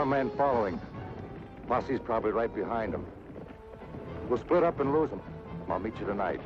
More men following. Posse's probably right behind them. We'll split up and lose them. I'll meet you tonight.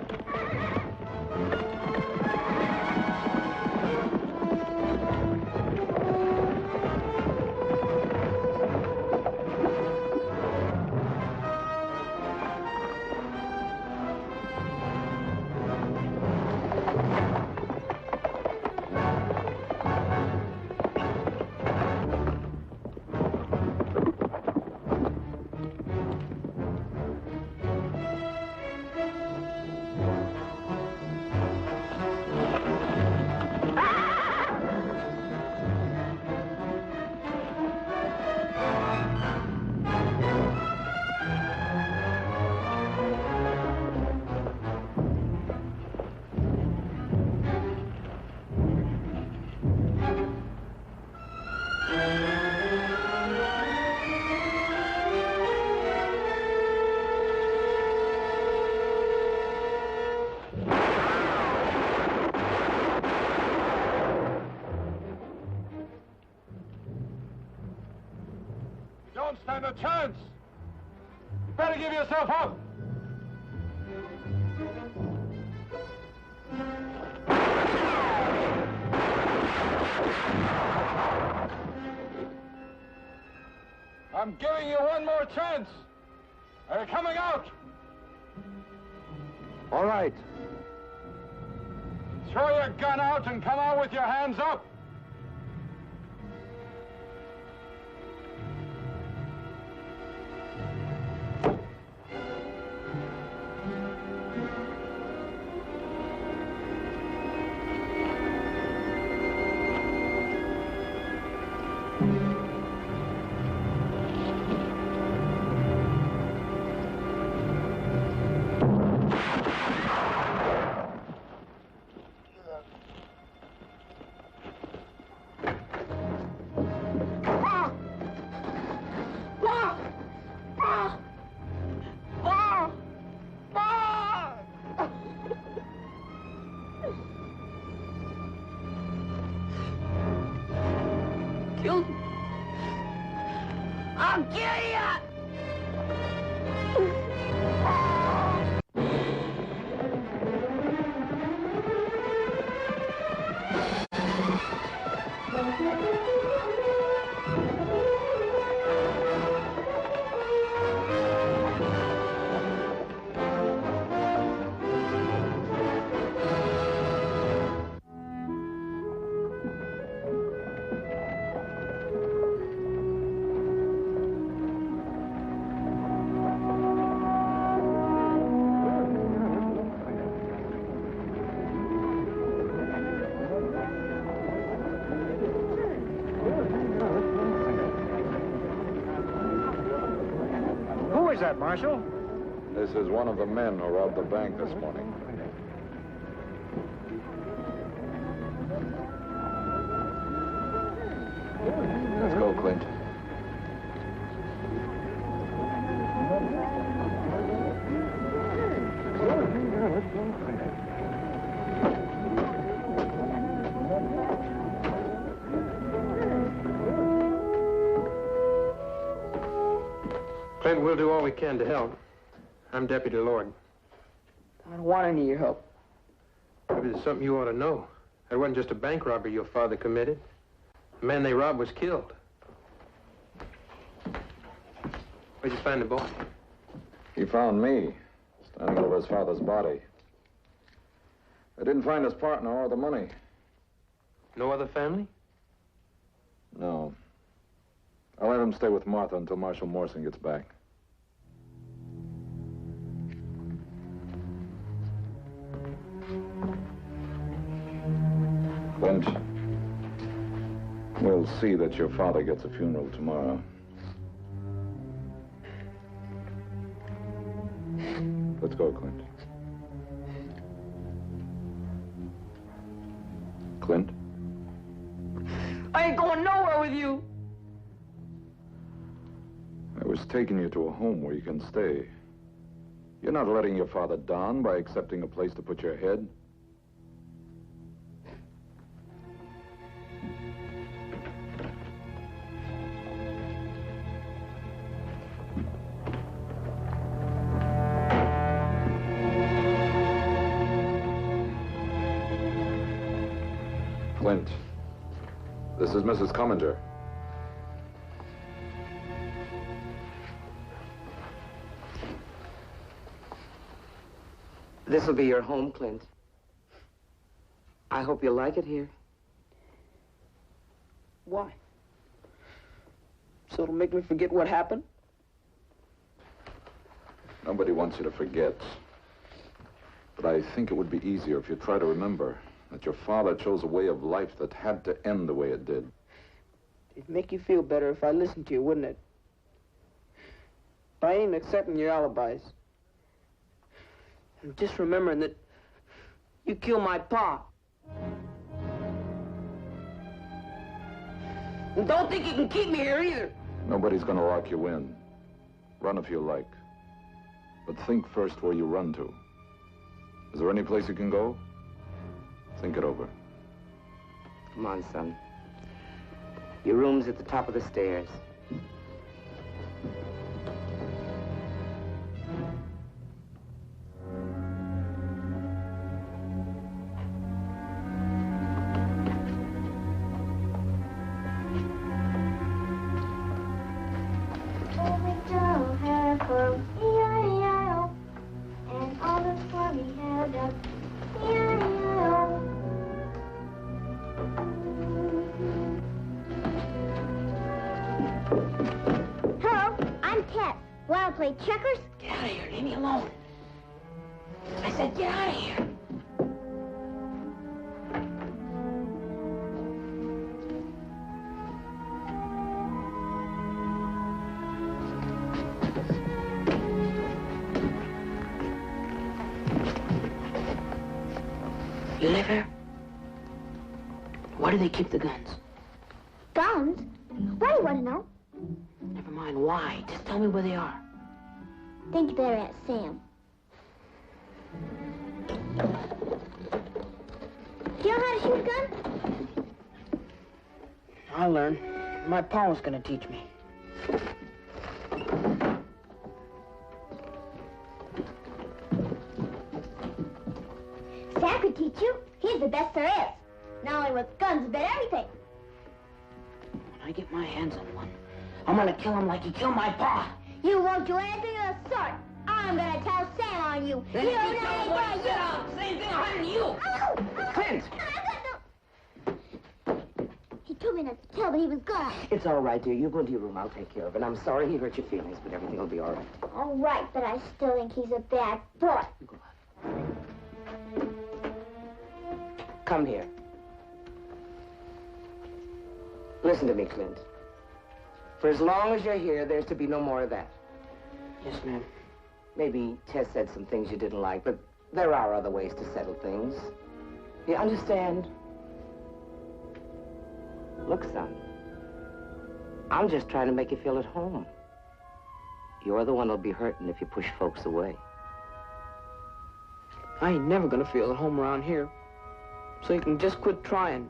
Don't stand a chance. You better give yourself up. I'm giving you one more chance. Are you coming out? All right. Throw your gun out and come out with your hands up. I'll kill you! Who is that, Marshal? This is one of the men who robbed the bank this morning. Let's go, Clint. Clint, we'll do all we can to help. I'm Deputy Lord. I don't want any of your help. Maybe there's something you ought to know. That wasn't just a bank robbery your father committed. The man they robbed was killed. Where'd you find the boy? He found me, standing over his father's body. They didn't find his partner or the money. No other family? No. I'll let him stay with Martha until Marshal Morrison gets back. Clint, we'll see that your father gets a funeral tomorrow. Let's go, Clint. Clint? I ain't going nowhere with you. I was taking you to a home where you can stay. You're not letting your father down by accepting a place to put your head. Clint, this is Mrs. Commander. This'll be your home, Clint. I hope you like it here. Why? So it'll make me forget what happened? Nobody wants you to forget. But I think it would be easier if you try to remember that your father chose a way of life that had to end the way it did. It'd make you feel better if I listened to you, wouldn't it? But I ain't accepting your alibis. And just remembering that you killed my pa. And don't think you can keep me here either. Nobody's gonna lock you in. Run if you like. But think first where you run to. Is there any place you can go? Think it over. Come on, son. Your room's at the top of the stairs. Play checkers? Get out of here. Leave me alone. I said get out of here. You live here? Why do they keep the guns? Guns? Why do you want to know? Never mind why. Just tell me where they are. Think you better ask Sam. Do you know how to shoot a gun? I'll learn. My pa was gonna teach me. Sam could teach you. He's the best there is. Not only with guns, but everything. When I get my hands on one, I'm gonna kill him like he killed my pa. You won't do anything of the sort. I'm gonna tell Sam on you. Then if you tell him what he said, same thing will happen to you. Ow! Clint! He told me not to tell, but he was gone. It's all right, dear. You go into your room. I'll take care of it. I'm sorry he hurt your feelings, but everything will be all right. All right, but I still think he's a bad boy. Go on. Come here. Listen to me, Clint. For as long as you're here, there's to be no more of that. Yes, ma'am. Maybe Tess said some things you didn't like, but there are other ways to settle things. You understand? Look, son, I'm just trying to make you feel at home. You're the one who'll be hurting if you push folks away. I ain't never gonna feel at home around here. So you can just quit trying.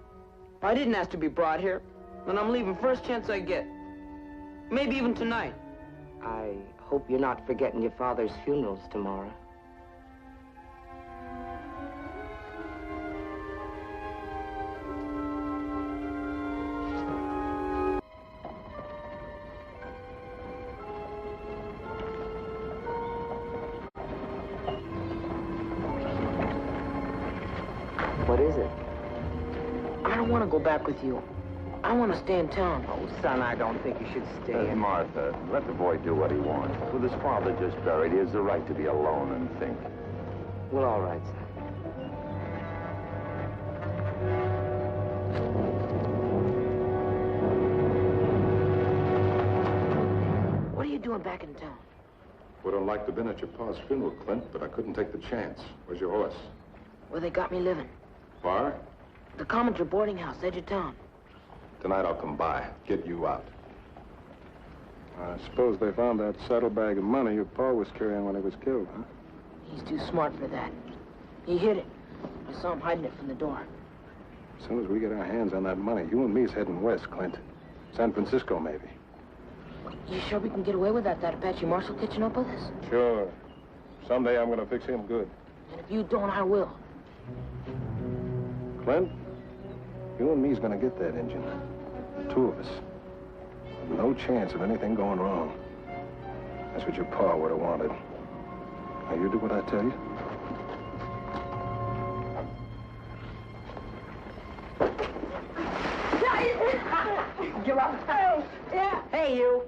I didn't ask to be brought here, and I'm leaving first chance I get. Maybe even tonight. I hope you're not forgetting your father's funeral's tomorrow. What is it? I don't want to go back with you. I want to stay in town. Oh, son, I don't think you should stay. Martha, let the boy do what he wants. With his father just buried, he has the right to be alone and think. Well, all right, son. What are you doing back in town? Would have liked to have been at your pa's funeral, Clint, but I couldn't take the chance. Where's your horse? Where they got me living. Far? The Commander boarding house, edge of town. Tonight I'll come by, get you out. I suppose they found that saddlebag of money your pa was carrying when he was killed, huh? He's too smart for that. He hid it. I saw him hiding it from the door. As soon as we get our hands on that money, you and me's heading west, Clint. San Francisco, maybe. You sure we can get away with that Apache Marshal catching up with us? Sure. Someday I'm going to fix him good. And if you don't, I will. Clint, You and me's gonna get that engine. The two of us. No chance of anything going wrong. That's what your pa would have wanted. Now, you do what I tell you. Give up. Hey, yeah. Hey, you.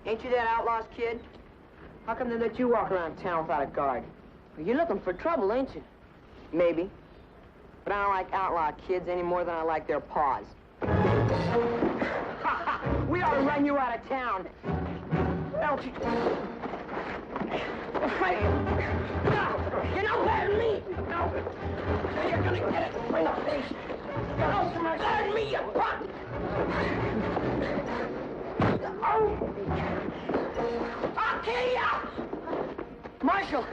Ain't you that outlaw's kid? How come they let you walk around town without a guard? Well, you're looking for trouble, ain't you? Maybe. But I don't like outlaw kids any more than I like their paws. We ought to run you out of town. Don't you? You're no better than me. No. You're gonna get it in the face. Don't threaten me, you punk. Oh. I'll kill you. Marshal.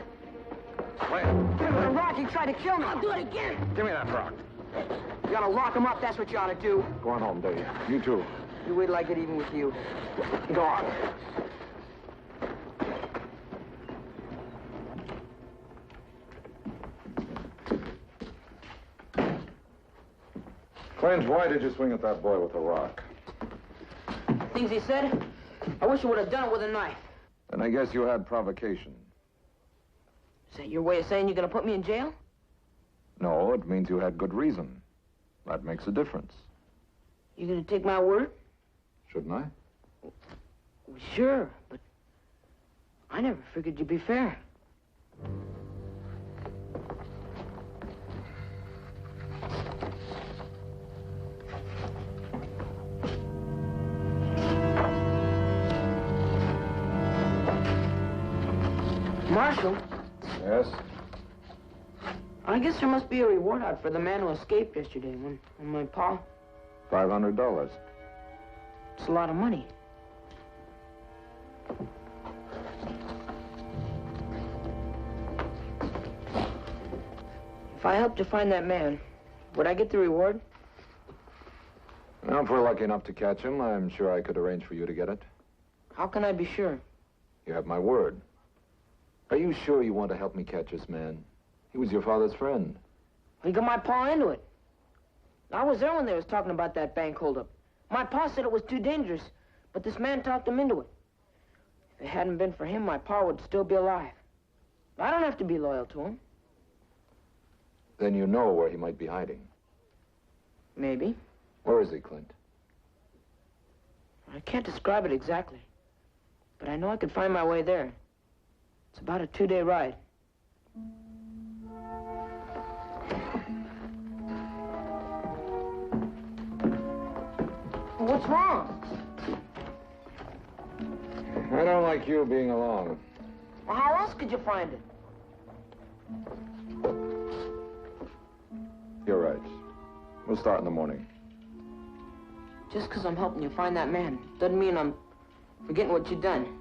Wait. Give me a rock. He tried to kill me. I'll do it again. Give me that rock. You ought to lock him up. That's what you ought to do. Go on home, Dave. You too. You wait till I get even with you. Go on. Clint, why did you swing at that boy with a rock? Things he said, I wish I would have done it with a knife. And I guess you had provocation. Is that your way of saying you're going to put me in jail? No, it means you had good reason. That makes a difference. You going to take my word? Shouldn't I? Well, sure, but I never figured you'd be fair. Marshal? Yes? I guess there must be a reward out for the man who escaped yesterday when my pa... $500. It's a lot of money. If I helped you find that man, would I get the reward? Well, if we're lucky enough to catch him, I'm sure I could arrange for you to get it. How can I be sure? You have my word. Are you sure you want to help me catch this man? He was your father's friend. He got my pa into it. I was there when they was talking about that bank holdup. My pa said it was too dangerous, but this man talked him into it. If it hadn't been for him, my pa would still be alive. I don't have to be loyal to him. Then you know where he might be hiding. Maybe. Where is he, Clint? I can't describe it exactly, but I know I could find my way there. It's about a 2-day ride. What's wrong? I don't like you being along. Well, how else could you find it? You're right. We'll start in the morning. Just because I'm helping you find that man doesn't mean I'm forgetting what you've done.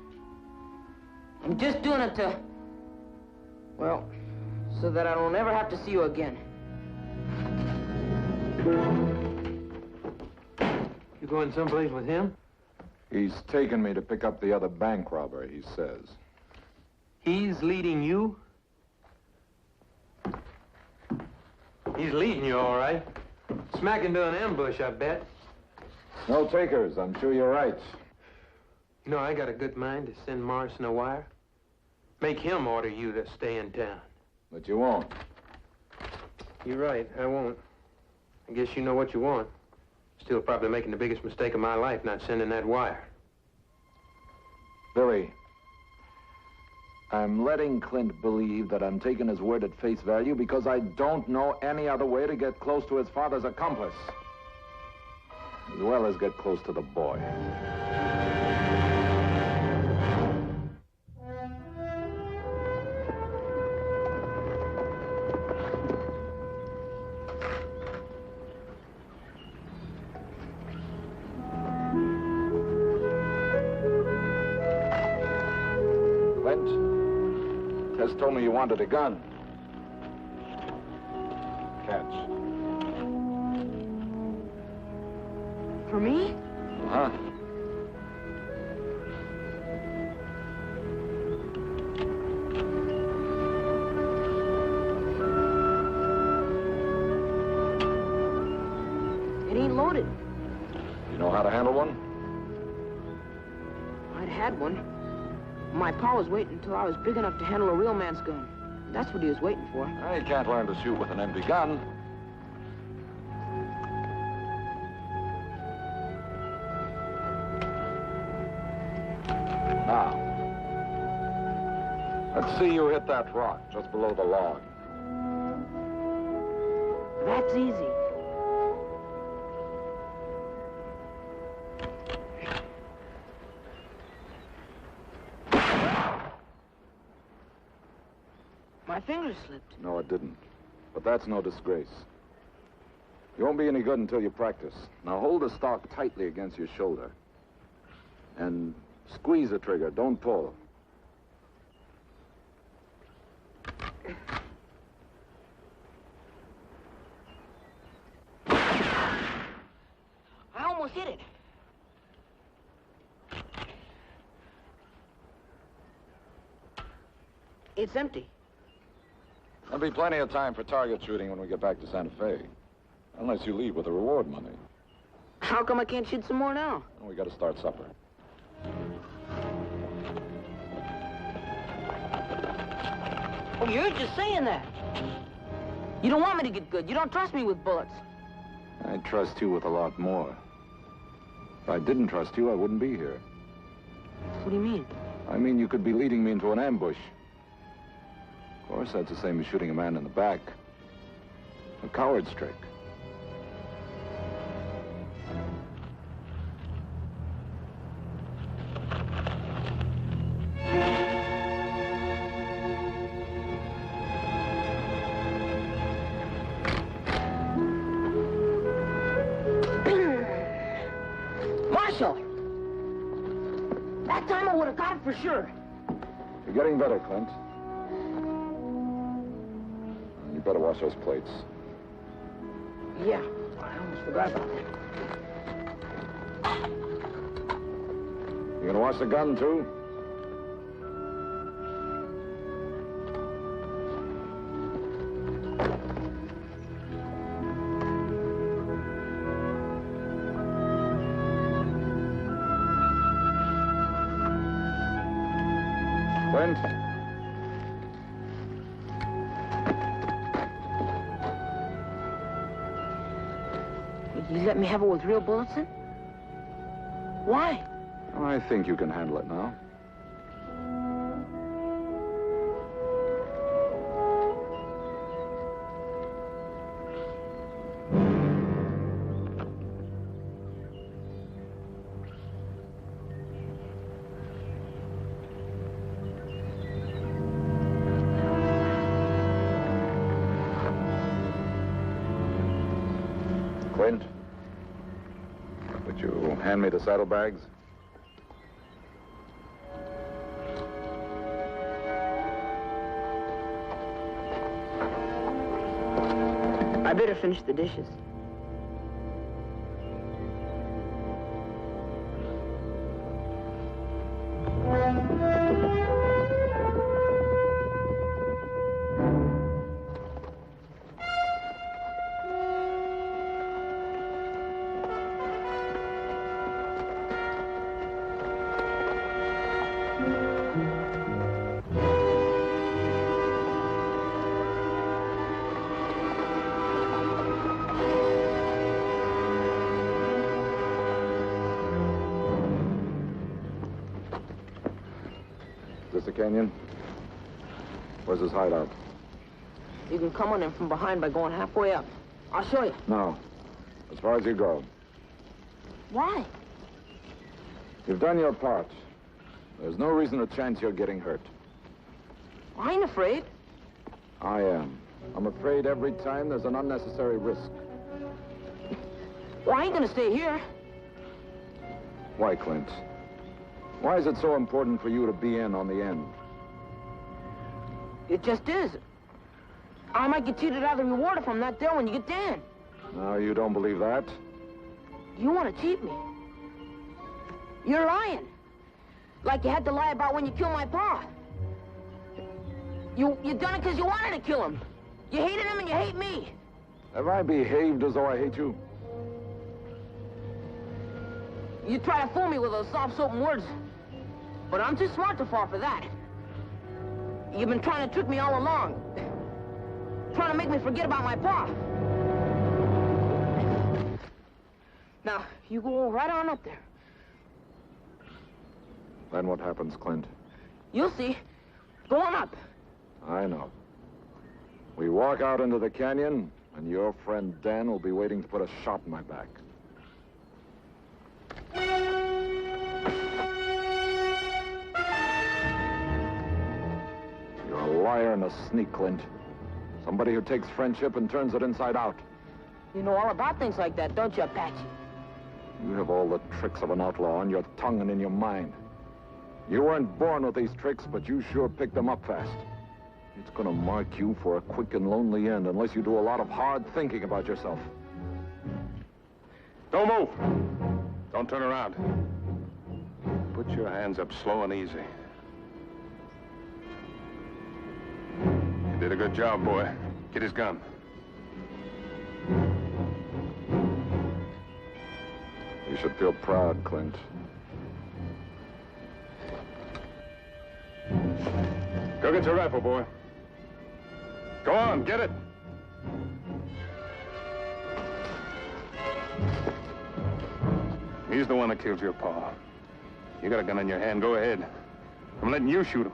I'm just doing it to, well, so that I don't ever have to see you again. You going someplace with him? He's taken me to pick up the other bank robber, he says. He's leading you? He's leading you, all right. Smack into an ambush, I bet. No takers, I'm sure you're right. You know, I got a good mind to send Morrison a wire. Make him order you to stay in town. But you won't. You're right, I won't. I guess you know what you want. Still probably making the biggest mistake of my life, not sending that wire. Billy, I'm letting Clint believe that I'm taking his word at face value because I don't know any other way to get close to his father's accomplice. As well as get close to the boy. Tess told me you wanted a gun. Catch. For me? Uh-huh. I'd had one. My pa was waiting until I was big enough to handle a real man's gun. That's what he was waiting for. You can't learn to shoot with an empty gun. Now, let's see you hit that rock just below the log. That's easy. My finger slipped. No, it didn't. But that's no disgrace. You won't be any good until you practice. Now hold the stock tightly against your shoulder. And squeeze the trigger, don't pull. I almost hit it. It's empty. There'll be plenty of time for target shooting when we get back to Santa Fe. Unless you leave with the reward money. How come I can't shoot some more now? Well, we got to start supper. Oh, you're just saying that. You don't want me to get good. You don't trust me with bullets. I trust you with a lot more. If I didn't trust you, I wouldn't be here. What do you mean? I mean, you could be leading me into an ambush. Of course, that's the same as shooting a man in the back. A coward's trick. Marshal! That time I would have got it for sure. You're getting better, Clint. You better wash those plates. Yeah, I almost forgot about that. You gonna wash the gun, too? Clint? You let me have it with real bullets in? Why? I think you can handle it now. Clint, would you hand me the saddlebags? I better finish the dishes. Is this the canyon? Where's his hideout? You can come on him from behind by going halfway up. I'll show you. No. As far as you go. Why? You've done your part. There's no reason to chance you're getting hurt. I ain't afraid. I am. I'm afraid every time there's an unnecessary risk. Well, I ain't gonna stay here. Why, Clint? Why is it so important for you to be in on the end? It just is. I might get cheated out of the reward if I'm not there when you get down. No, you don't believe that? You want to cheat me. You're lying. Like you had to lie about when you killed my pa. You done it because you wanted to kill him. You hated him and you hate me. Have I behaved as though I hate you? You try to fool me with those soft-spoken words. But I'm too smart to fall for that. You've been trying to trick me all along. Trying to make me forget about my pa. Now, you go right on up there. Then what happens, Clint? You'll see. Go on up. I know. We walk out into the canyon, and your friend Dan will be waiting to put a shot in my back. You're a liar and a sneak, Clint. Somebody who takes friendship and turns it inside out. You know all about things like that, don't you, Apache? You have all the tricks of an outlaw on your tongue and in your mind. You weren't born with these tricks, but you sure picked them up fast. It's gonna mark you for a quick and lonely end unless you do a lot of hard thinking about yourself. Don't move. Don't turn around. Put your hands up slow and easy. You did a good job, boy. Get his gun. You should feel proud, Clint. Go get your rifle, boy. Go on, get it. He's the one that killed your pa. You got a gun in your hand, go ahead. I'm letting you shoot him.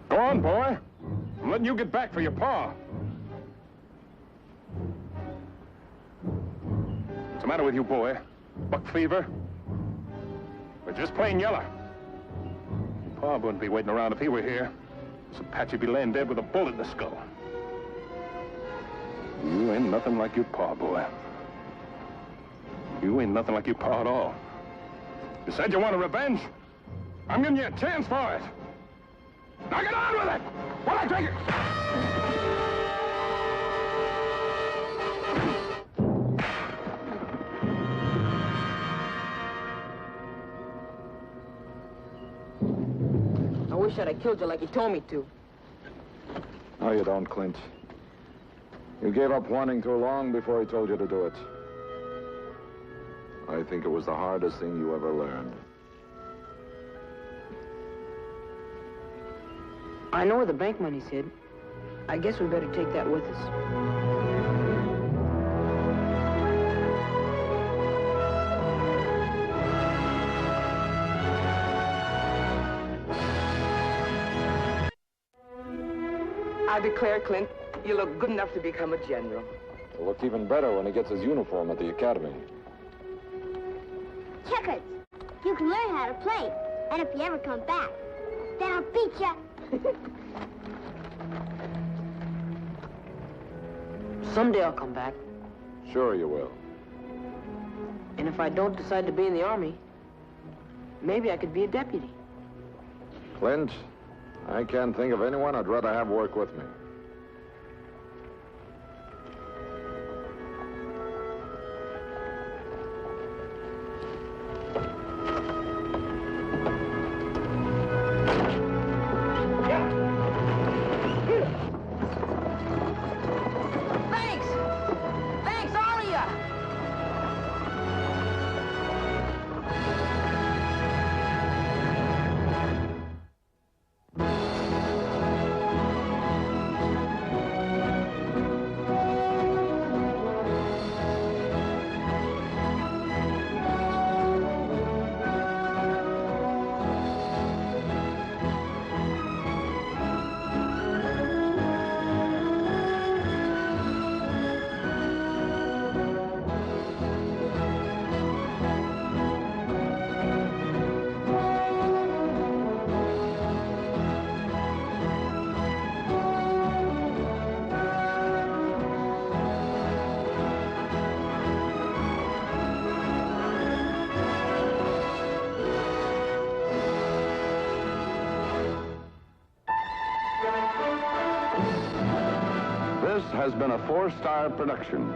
Go on, boy. I'm letting you get back for your pa. What's the matter with you, boy? Buck fever? Or just plain yeller? Your pa wouldn't be waiting around if he were here. This Apache'd be laying dead with a bullet in the skull. You ain't nothing like your pa, boy. You ain't nothing like your pa at all. You said you wanted revenge? I'm giving you a chance for it. Now get on with it! While I take it! I wish I'd have killed you like you told me to. No, you don't, Clint. You gave up wanting too long before he told you to do it. I think it was the hardest thing you ever learned. I know where the bank money's hid. I guess we better take that with us. I declare, Clint, you look good enough to become a general. He'll look even better when he gets his uniform at the academy. Checkers. You can learn how to play. And if you ever come back, then I'll beat you. Someday I'll come back. Sure you will. And if I don't decide to be in the Army, maybe I could be a deputy. Clint, I can't think of anyone I'd rather have work with me. Thanks! Thanks, all of you! This has been a 4-star production.